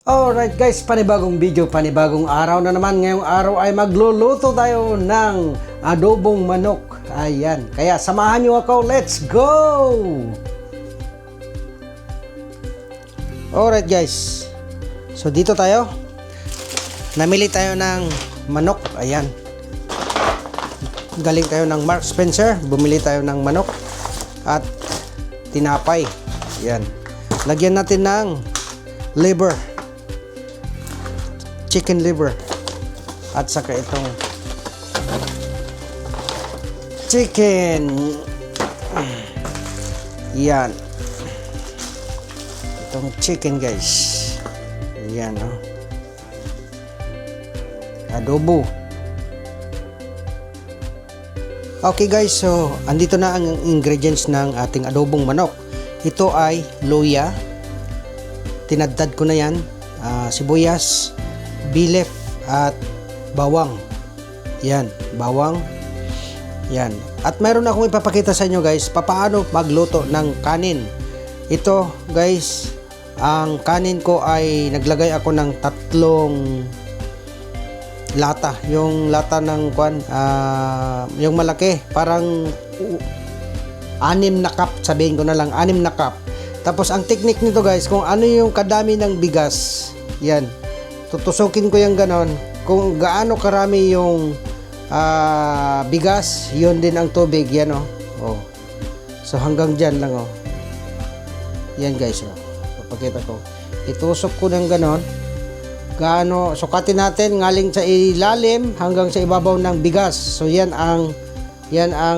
Alright guys, panibagong video, panibagong araw na naman. Ngayong araw ay magluluto tayo ng adobong manok. Ayan, kaya samahan nyo ako, let's go! Alright guys, so dito tayo. Namili tayo ng manok, ayan. Galing tayo ng Mark Spencer, bumili tayo ng manok at tinapay. Ayan, lagyan natin ng liver, chicken liver, at saka itong chicken. Yan, itong chicken guys. Yan, oh. Adobo. Okay guys, so andito na ang ingredients ng ating adobong manok. Ito ay luya, tinadtad ko na yan, sibuyas, bilef at bawang. Yan, bawang. Yan. At mayroon akong ipapakita sa inyo guys papaano magluto ng kanin. Ito guys, ang kanin ko ay naglagay ako ng 3 lata. Yung lata ng yung malaki, parang 6 na cup, sabihin ko na lang 6 na cup. Tapos ang technique nito guys, kung ano yung kadami ng bigas, yan, tutusukin ko yung ganon. Kung gaano karami yung bigas, yun din ang tubig. Yan, oh. Oh. So hanggang dyan lang, oh. Yan guys, oh. Papakita ko. Itusok ko ng ganon. Gaano, sukatin natin ngaling sa ilalim hanggang sa ibabaw ng bigas. So yan ang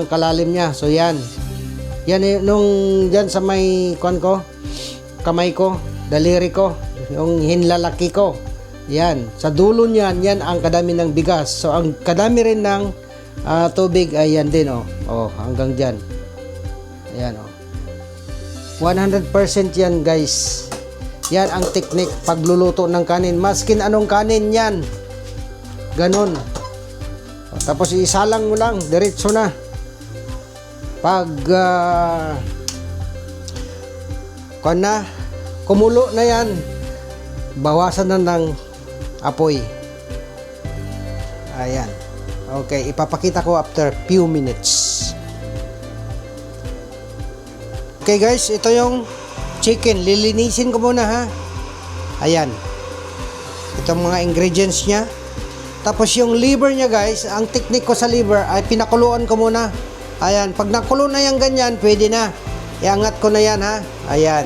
kalalim niya. So yan nung dyan sa may kamay ko, daliri ko, yung hinlalaki ko. Yan, sa dulo niyan, yan ang kadami ng bigas. So ang kadami rin ng tubig ay yan din, oh. Oh, hanggang diyan. Ayan, oh. 100% yan, guys. Yan ang technique pagluluto ng kanin. Maskin anong kanin yan. Ganon. Oh, tapos isalang mo lang, diretso na. Pag kumulo na yan, bawasan na ng apoy. Ayan. Okay, ipapakita ko after few minutes. Okay guys, ito yung chicken. Lilinisin ko muna, ha. Ayan. Itong mga ingredients niya. Tapos yung liver niya guys, ang technique ko sa liver ay pinakuluan ko muna. Ayan, pag nakulo na yan ganyan, pwede na. Iangat ko na yan, ha. Ayan.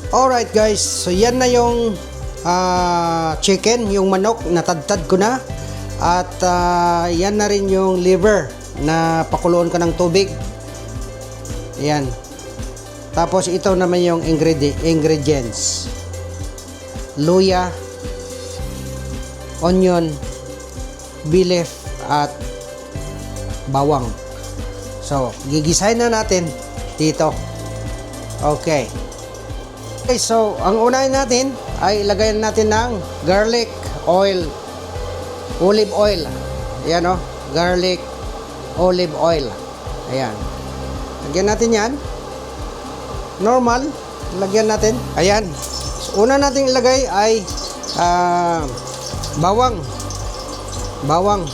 Alright guys, so yan na yung chicken, yung manok, natadtad ko na. At yan na rin yung liver na pakuluan ko ng tubig. Ayan. Tapos ito naman yung ingredients. Luya, onion, bilef, at bawang. So, gigisahin na natin dito. Okay. Okay, so ang unahin natin ay ilagay natin ng garlic oil, olive oil. Ayan, oh, garlic, olive oil. Ayan. Lagyan natin yan. Normal. Lagyan natin. Ayan. So, una natin ilagay ay bawang.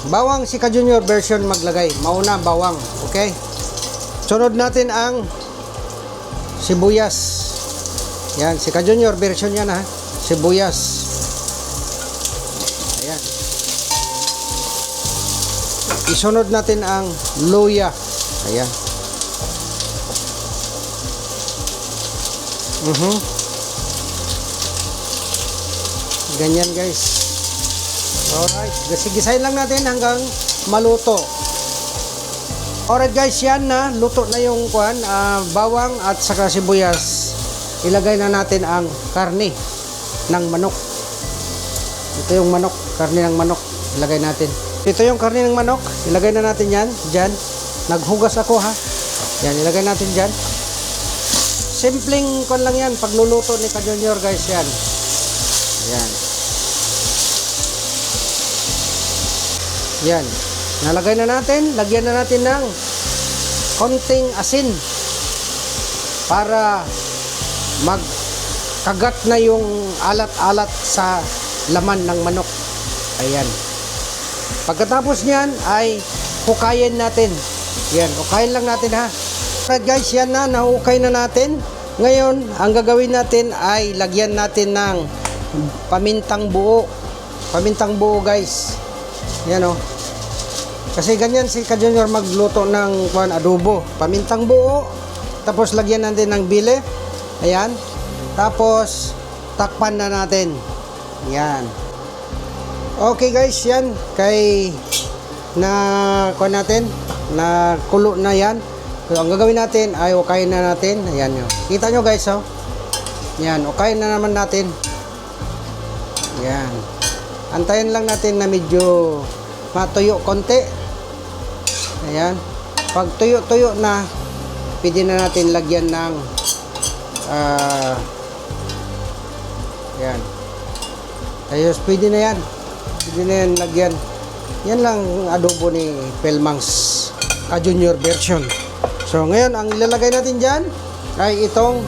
Bawang si Ka Junior version maglagay. Mauna bawang. Okay? Sunod natin ang sibuyas. Yan, si Ka Junior version yan, ha. Sibuyas. Ayan. Isunod natin ang luya. Ayan. Ganyan guys. Alright, gasigisahin lang natin hanggang maluto. Alright guys, yan na, luto na yung bawang at saka sibuyas. Ilagay na natin ang karne ng manok. Ito yung manok, karne ng manok. Ilagay natin. Ito yung karne ng manok. Ilagay na natin yan, dyan. Naghugas ako, ha. Yan, ilagay natin dyan. Simpleng lang yan, pagluluto ni Ka Junior guys, yan. Yan. Yan. Nalagay na natin. Lagyan na natin ng konting asin. para magkagat na yung alat-alat sa laman ng manok. Ayan. Pagkatapos niyan ay hukayin natin. Yan, hukayin lang natin ha. Alright guys, yan na, nahukay na natin. Ngayon, ang gagawin natin ay lagyan natin ng pamintang buo. Pamintang buo guys. Yan o. Kasi ganyan si Ka-Junior magluto ng adobo. Pamintang buo. Tapos lagyan natin ng bile. Ayan. Tapos takpan na natin. Yan. Okay guys, yan. Kay natin na kulo na yan. So, ang gagawin natin ay ukayin na natin. Ayan nyo. Kita nyo guys, oh. Yan, ukayin na naman natin. Yan. Antayin lang natin na medyo matuyo konti. Ayan. Pag tuyo-tuyo na, pwede na natin lagyan ng yan. Ayos, pwede na yan. Pwede na yan lagyan. Yan lang adobo ni Pelmang's Ka-Junior version. So, ngayon, ang ilalagay natin dyan ay itong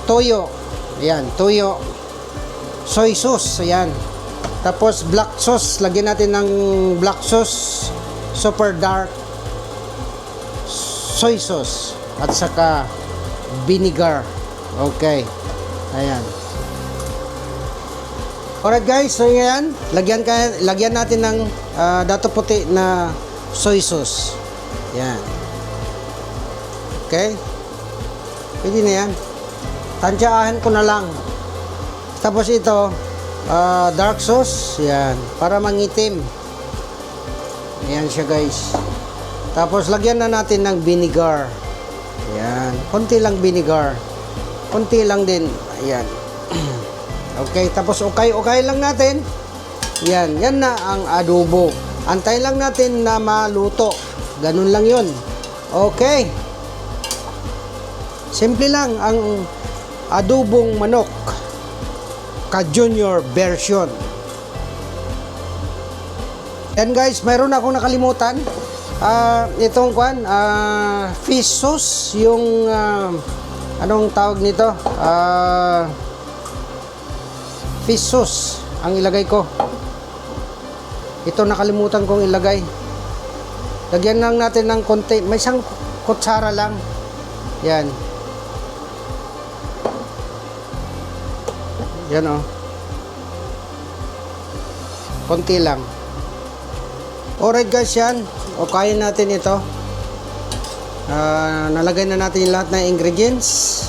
toyo. Ayan, toyo. Soy sauce. Ayan. Tapos, black sauce. Lagyan natin ng black sauce. Super dark. Soy sauce. At saka, vinegar. Okay. Ayan. Alright guys, so yan. Lagyan natin ng dato puti na soy sauce. Yan. Okay? Pwede na yan. Tansyahan ko na lang. Tapos ito, dark sauce. Yan. Para mangitim. Ayan siya guys. Tapos lagyan na natin ng vinegar. Ayan. Konti lang vinegar. Konti lang din. Ayan. Okay. Tapos ukay lang natin. Yan. Yan na ang adobo. Antay lang natin na maluto. Ganun lang yun. Okay. Simple lang ang adobong manok. Ka-Junior version. Yan guys, mayroon akong nakalimutan. Itong fish sauce, yung anong tawag nito? Fish sauce ang ilagay ko. Ito nakalimutan kong ilagay. Lagyan lang natin ng konti. May isang kutsara lang. Yan. Yan o. Konti lang. Alright guys, yan. Ukayin natin ito. Nalagay na natin lahat ng ingredients.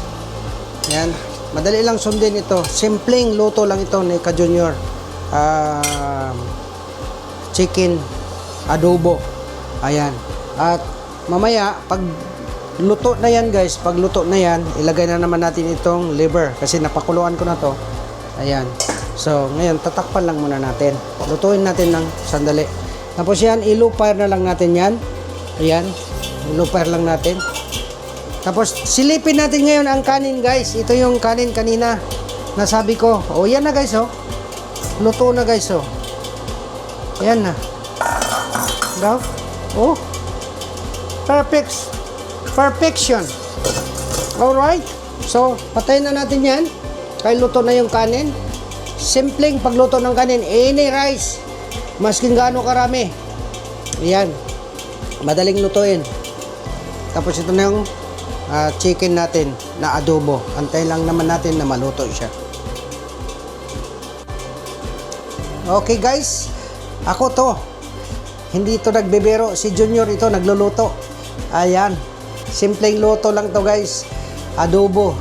Yan. Madali lang sundin ito. Simpleng luto lang ito ni Ka-Junior. Chicken adobo. Ayan. At mamaya, pag luto na yan guys, pag luto na yan, ilagay na naman natin itong liver. Kasi napakuluan ko na to. Ayan. So, ngayon, tatakpan lang muna natin. Lutuin natin ng sandali. Tapos yan, i-low-fire na lang natin yan. Ayan. I-low-fire lang natin. Tapos, silipin natin ngayon ang kanin, guys. Ito yung kanin kanina. Nasabi ko. O, yan na, guys, oh. Luto na, guys, oh. Ayan na. Daw. Oh. Perfection. Alright. So, patayin na natin yan. Kaya luto na yung kanin. Simpleng pagluto ng kanin. Any rice. Masking gaano karami. Ayan. Madaling lutuin. Tapos ito na yung chicken natin na adobo. Antay lang naman natin na maluto siya. Okay guys. Ako to. Hindi ito nagbebero. Si Junior ito nagluluto. Ayan. Simpleng luto lang to guys. Adobo.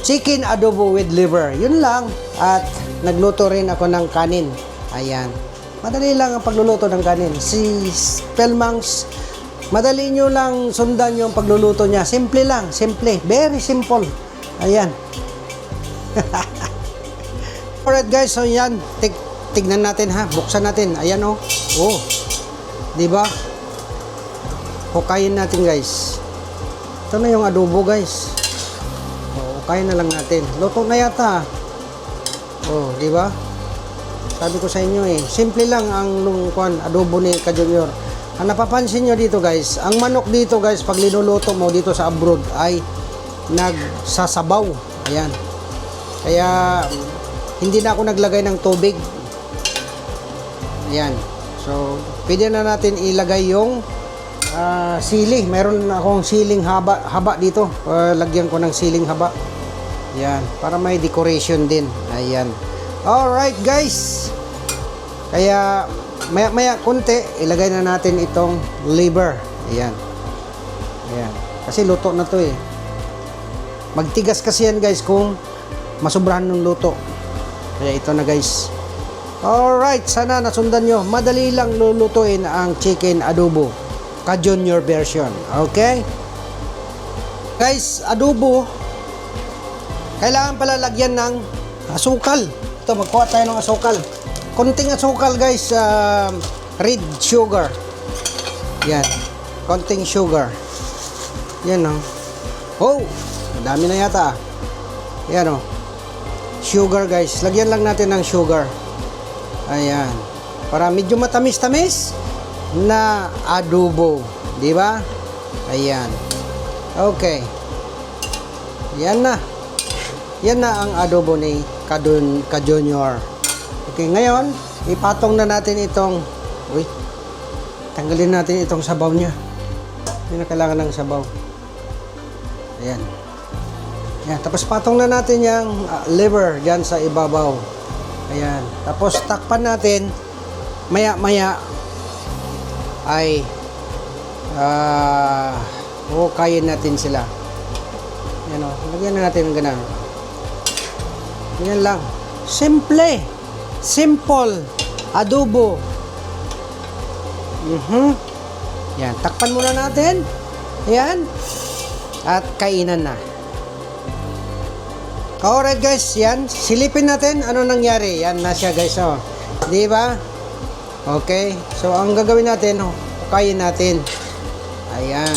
Chicken adobo with liver. Yun lang. At nagluto rin ako ng kanin. Ayan. Madali lang ang pagluluto ng kanin. Si Pelmang's, madali nyo lang sundan yung pagluluto niya. Simple lang. Simple. Very simple. Ayan. Alright guys. So yan. Tignan natin ha. Buksan natin. Ayan oh. Oh. Diba? Hukayin natin guys. Ito na yung adobo guys. Hukayin na lang natin. Luto na yata. Oh, di ba? Sabi ko sa inyo eh, simple lang ang adobo ni Ka-Junior. Ang napapansin nyo dito guys, ang manok dito guys, pag linuluto mo dito sa abroad ay nagsasabaw. Ayan. Kaya hindi na ako naglagay ng tubig. Ayan. So, pwede na natin ilagay yung sili. Meron akong siling haba dito. Lagyan ko ng siling haba. Ayan. Para may decoration din. Ayan. Alright guys. Kaya maya konti ilagay na natin itong liver. Ayan. Ayan. Kasi luto na to eh. Magtigas kasi yan guys kung masobrahan ng luto. Kaya ito na guys. Alright, sana nasundan nyo. Madali lang lulutuin ang chicken adobo. Ka-junior version. Okay? Guys, adobo, kailangan pala lagyan ng asukal. Ito, magkuha tayo ng asukal. Konting asukal guys. Red sugar. Yan. Konting sugar. Yan o. Oh, madami na yata. Yan o. Sugar guys. Lagyan lang natin ng sugar. Ayan. Para medyo matamis-tamis na adobo. Di ba? Ayan. Okay. Yan na. Yan na ang adobo ni Ka-Junior. Okay, ngayon, ipatong na natin itong tanggalin natin itong sabaw niya. Hindi na kailangan ng sabaw. Ayan. Ayan. Tapos patong na natin yung liver dyan sa ibabaw. Ayan. Tapos takpan natin. Maya-maya ay hukayin natin sila. Ayan o. Lagyan na natin ng ganun. Ganyan lang. Simple. Simple. Adobo. Yan. Takpan muna natin. Ayan. At kainan na. Alright guys. Yan. Silipin natin. Ano nangyari. Yan na siya guys. Oh. Di ba? Okay. So, ang gagawin natin, hukayin natin. Ayan.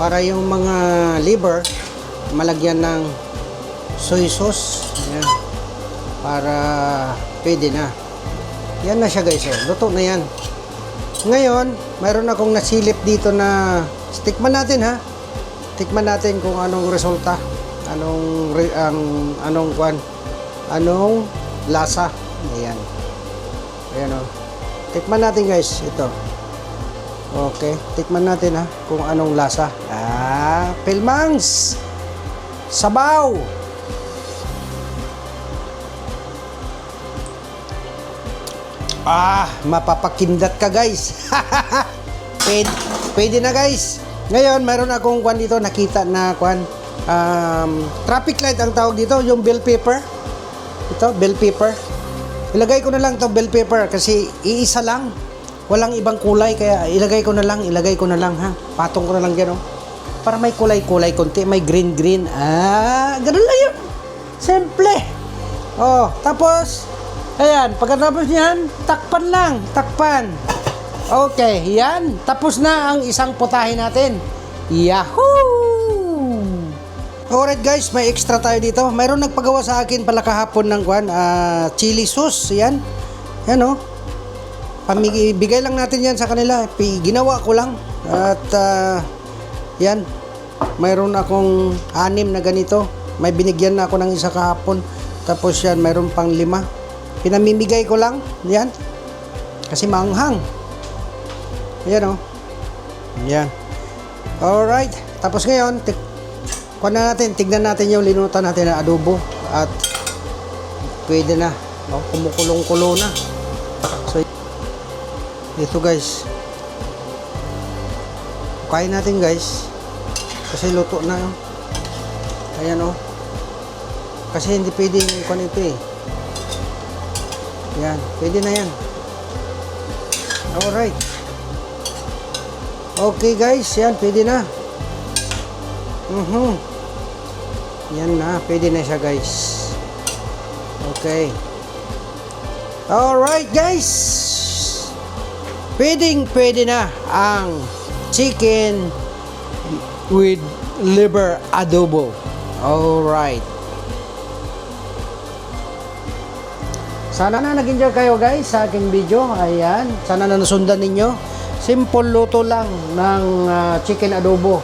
Para yung mga liver, malagyan ng soy sauce. Ayan. Para pwede na. Yan na siya guys. Luto na yan. Ngayon, mayroon akong nasilip dito na tikman natin ha. Tikman natin kung anong resulta. Anong lasa. Ayan. Ayan o. Tikman natin guys. Ito. Okay. Tikman natin ha. Kung anong lasa. Pilmangs. Sabaw. Mapapakindat ka guys. Pwede na guys. Ngayon, mayroon akong kwan dito. Nakita na kwan. Traffic light ang tawag dito. Yung bell pepper. Ito, bell pepper. Ilagay ko na lang to bell pepper kasi iisa lang. Walang ibang kulay. Kaya ilagay ko na lang ha. Patong ko na lang dyan oh. Para may kulay-kulay konti. May green-green. Ganun lang yun. Simple. Oh, tapos ayan, pagkatapos niyan, takpan lang. Takpan. Okay, yan. Tapos na ang isang putahe natin. Yahoo! Alright guys, may extra tayo dito. Mayroon nagpagawa sa akin pala kahapon ng chili sauce. Yan. Yan o. Bigay lang natin yan sa kanila. Ginawa ko lang. At yan. Mayroon akong 6 na ganito. May binigyan na ako ng isa kahapon. Tapos yan, mayroon pang 5. Pinamimigay ko lang. Yan. Kasi maanghang. Yan o. Yan. Alright. Tapos ngayon, tignan natin yung linutan natin na adobo. At pwede na. Kumukulong-kulo na. So, ito guys. Kain natin guys. Kasi luto na. Ayan o. Kasi hindi pwedeng kung ito eh. Yan, pwede na yan. Alright. Okay guys, yan, pwede na. Yan na, pwede na siya guys. Okay. Alright guys. Pwede na ang chicken with liver adobo. Alright. Sana na nag-enjoy kayo guys sa aking video. Ayan. Sana na nasundan ninyo. Simple luto lang ng chicken adobo.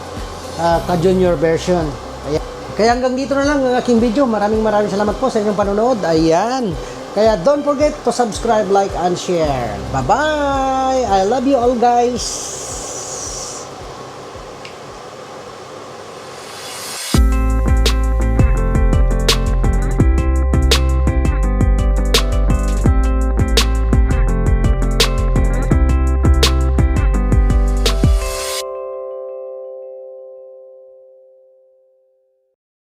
ka-junior version. Ayan. Kaya hanggang dito na lang ang aking video. Maraming salamat po sa inyong panonood. Ayan. Kaya don't forget to subscribe, like, and share. Bye-bye! I love you all, guys!